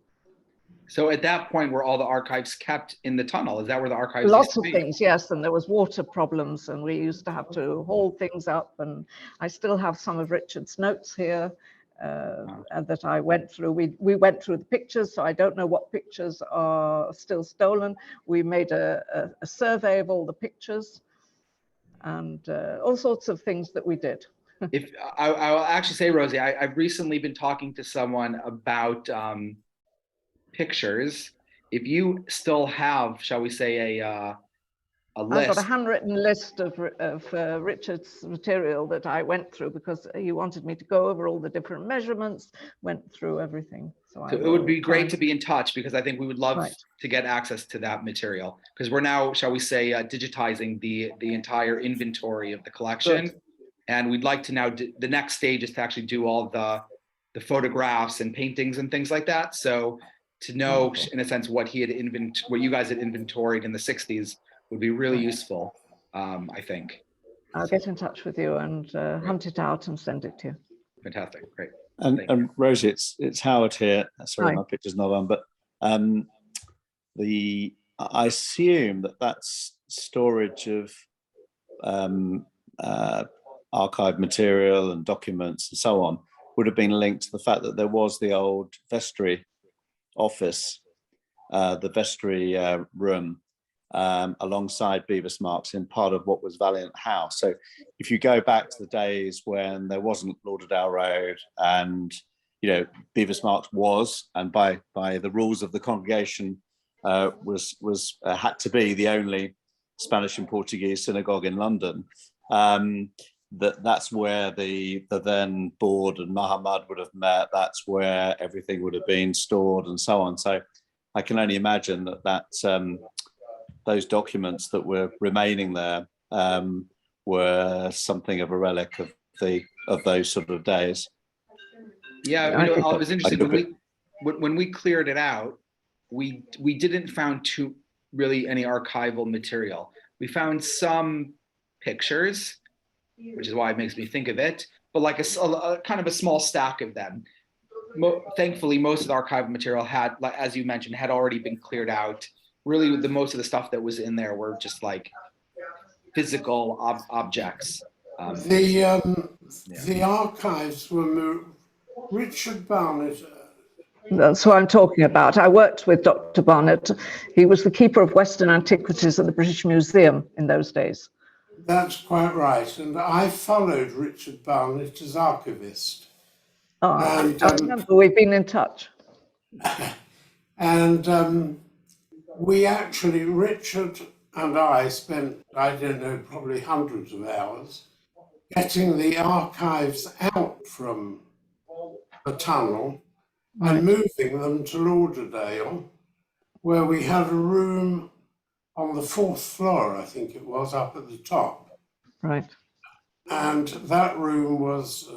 So at that point, were all the archives kept in the tunnel? Is that where the archives Lots used to of be? things, yes, and there was water problems, and we used to have to haul things up, and I still have some of Richard's notes here. That I went through. We went through the pictures, so I don't know what pictures are still stolen. We made a survey of all the pictures and all sorts of things that we did. If I'll actually say, Rosie, I've recently been talking to someone about pictures. If you still have, shall we say, a list. I've got a handwritten list of Richard's material that I went through because he wanted me to go over all the different measurements, went through everything. So it would be great to be in touch, because I think we would love to get access to that material, because we're now, shall we say, digitizing the entire inventory of the collection. Good. And we'd like to now, the next stage is to actually do all the photographs and paintings and things like that. So to know, in a sense, what you guys had inventoried in the 60s would be really useful, I think. I'll get in touch with you and hunt it out and send it to you. Fantastic, great. And Rosie, it's Howard here. Sorry, Hi. My picture's not on, but I assume that's storage of archive material and documents and so on would have been linked to the fact that there was the old vestry office, the vestry room, alongside Bevis Marks in part of what was Valiant House. So if you go back to the days when there wasn't Lauderdale Road and, Bevis Marks was, and by the rules of the congregation, was had to be the only Spanish and Portuguese synagogue in London. That's where the then board and Muhammad would have met. That's where everything would have been stored and so on. So I can only imagine that those documents that were remaining there were something of a relic of those sort of days. Yeah, it was interesting when we cleared it out. We didn't found any archival material. We found some pictures, which is why it makes me think of it, but like a kind of a small stack of them. Thankfully, most of the archival material had, like as you mentioned, had already been cleared out. Really, most of the stuff that was in there were just like physical objects. The archives were moved. Richard Barnett. That's what I'm talking about. I worked with Dr. Barnett. He was the keeper of Western Antiquities at the British Museum in those days. That's quite right. And I followed Richard Barnett as archivist. I remember we've been in touch. And we actually, Richard and I spent, I don't know, probably hundreds of hours getting the archives out from the tunnel and moving them to Lauderdale, where we had a room on the 4th floor, I think it was, up at the top. Right. And that room was,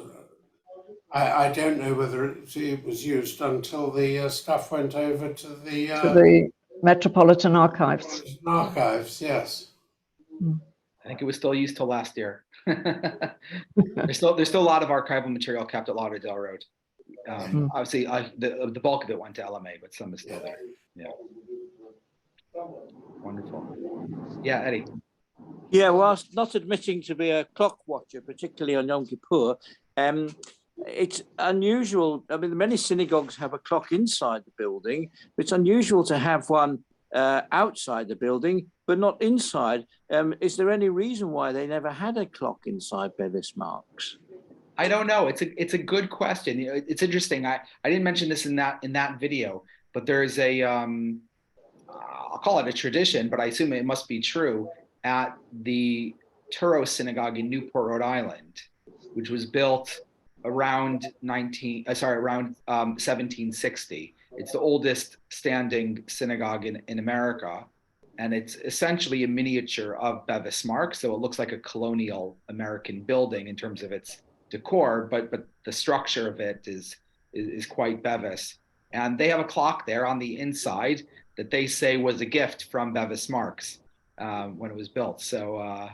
I don't know whether it was used until the stuff went over to the Metropolitan Archives. Archives, yes. I think it was still used till last year. There's still a lot of archival material kept at Lauderdale Road. Obviously, the bulk of it went to LMA, but some is still there. Yeah. Wonderful. Yeah, Eddie. Yeah, whilst not admitting to be a clock watcher, particularly on Yom Kippur, it's unusual. I mean, many synagogues have a clock inside the building. It's unusual to have one outside the building. but not inside. Is there any reason why they never had a clock inside Bevis Marks? I don't know. It's a good question. It's interesting. I didn't mention this in that video, but there's a I'll call it a tradition, but I assume it must be true, at the Turo Synagogue in Newport, Rhode Island, which was built around 1760. It's the oldest standing synagogue in America, and it's essentially a miniature of Bevis Marks. So it looks like a colonial American building in terms of its decor, but the structure of it is quite Bevis. And they have a clock there on the inside that they say was a gift from Bevis Marks when it was built. So,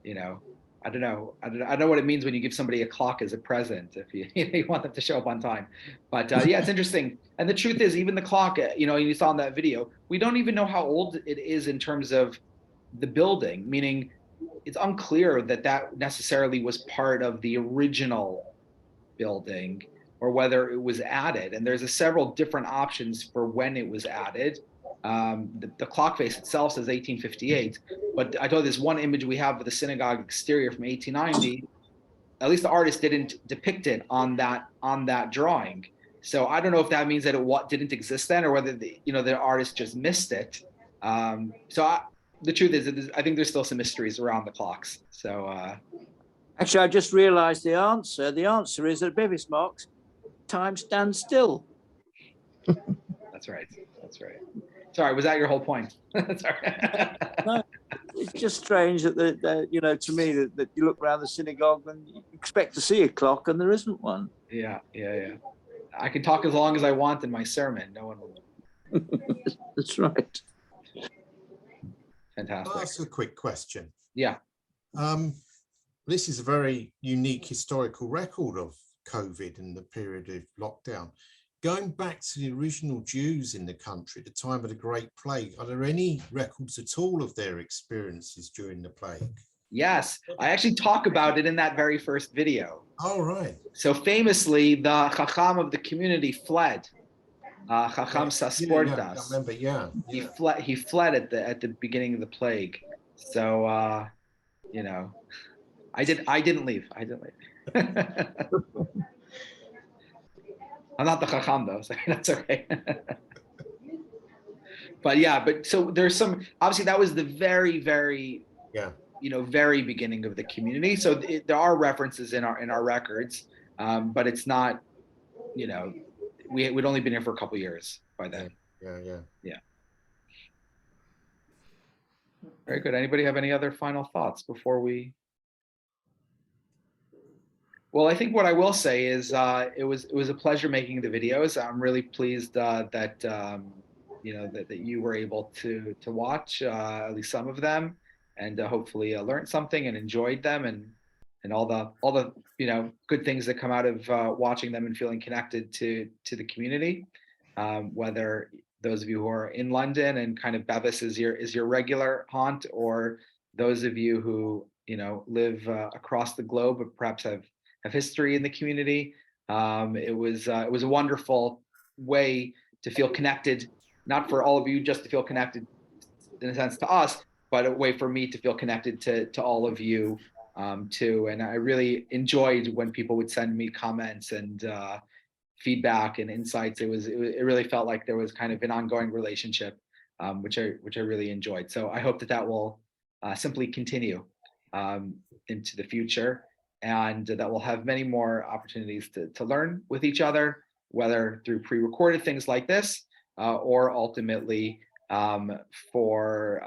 you know, I don't know what it means when you give somebody a clock as a present if you want them to show up on time. But yeah, it's interesting. And the truth is, even the clock, you saw in that video, we don't even know how old it is in terms of the building, meaning it's unclear that necessarily was part of the original building or whether it was added. And there's several different options for when it was added. The clock face itself says 1858, but I told you this one image we have of the synagogue exterior from 1890. At least the artist didn't depict it on that drawing. So I don't know if that means that it didn't exist then, or whether the artist just missed it. The truth is, I think there's still some mysteries around the clocks. So actually, I just realised the answer. The answer is that Bevis Marks, time stands still. That's right. Sorry, was that your whole point? Sorry. No, it's just strange that to me that you look around the synagogue and you expect to see a clock and there isn't one. Yeah. I can talk as long as I want in my sermon. No one will. That's right. Fantastic. I'll ask a quick question. Yeah. This is a very unique historical record of COVID and the period of lockdown. Going back to the original Jews in the country at the time of the Great Plague, are there any records at all of their experiences during the plague? Yes, I actually talk about it in that very first video. Oh, right. So famously, the Chacham of the community fled. Chacham Sasportas. I remember, yeah. He fled at the beginning of the plague. So I didn't leave. I'm not the Chacham though, so that's okay. But so there's some, obviously that was the very, very, very beginning of the community. So there are references in our records, but it's not, we'd only been here for a couple of years by then. Yeah. Very good. Anybody have any other final thoughts before we? Well, I think what I will say is it was a pleasure making the videos. I'm really pleased that you were able to watch at least some of them, and hopefully learned something and enjoyed them, and all the good things that come out of watching them and feeling connected to the community. Whether those of you who are in London and kind of Bevis is your regular haunt, or those of you who live across the globe but perhaps have history in the community. It was a wonderful way to feel connected, not for all of you just to feel connected in a sense to us, but a way for me to feel connected to all of you too. And I really enjoyed when people would send me comments and feedback and insights. It really felt like there was kind of an ongoing relationship, which I really enjoyed. So I hope that will simply continue into the future. And that we'll have many more opportunities to learn with each other, whether through pre-recorded things like this, or ultimately for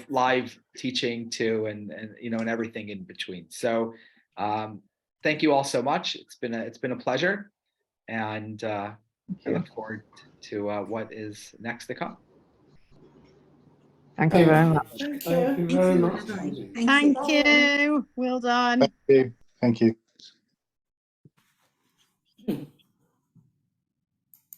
live teaching too, and everything in between. So thank you all so much. It's been a pleasure, and I look forward to what is next to come. Thank you very much. Thank you very much. Thank you. Well done. Thank you.